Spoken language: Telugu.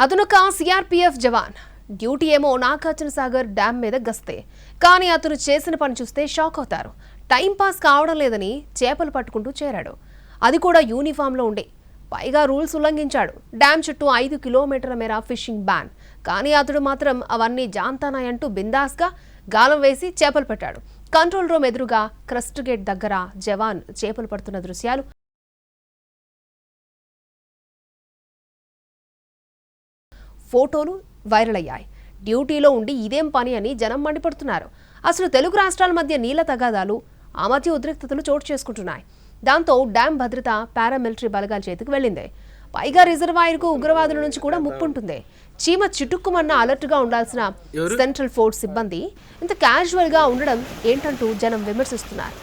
అతనొక సిఆర్పీఎఫ్ జవాన్. డ్యూటీ ఏమో నాగార్జునసాగర్ డ్యామ్ మీద గస్తే. కానీ అతను చేసిన పని చూస్తే షాక్ అవుతారు. టైంపాస్ కావడం లేదని చేపలు పట్టుకుంటూ చేరాడు. అది కూడా యూనిఫామ్లో ఉండే. పైగా రూల్స్ ఉల్లంఘించాడు. డ్యామ్ చుట్టూ 5 కిలోమీటర్ల మేర ఫిషింగ్ బ్యాన్. కానీ అతడు మాత్రం అవన్నీ జాంతానాయంటూ బిందాస్గా గాలం వేసి చేపలు పెట్టాడు. కంట్రోల్ రూమ్ ఎదురుగా క్రస్ట్ గేట్ దగ్గర జవాన్ చేపలు పడుతున్న దృశ్యాలు ఫోటోలు వైరల్ అయ్యాయి. డ్యూటీలో ఉండి ఇదేం పని అని జనం మండిపడుతున్నారు. అసలు తెలుగు రాష్ట్రాల మధ్య నీళ్ల తగాదాలు, ఆ మధ్య ఉద్రిక్తతలు చోటు చేసుకుంటున్నాయి. దాంతో డ్యామ్ భద్రత పారామిలిటరీ బలగాల చేతికి వెళ్ళింది. పైగా రిజర్వాయర్కు ఉగ్రవాదుల నుంచి కూడా ముప్పుంటుంది. చీమ చిటుక్కుమన్న అలర్ట్గా ఉండాల్సిన సెంట్రల్ ఫోర్స్ సిబ్బంది ఇంత క్యాజువల్గా ఉండడం ఏంటంటూ జనం విమర్శిస్తున్నారు.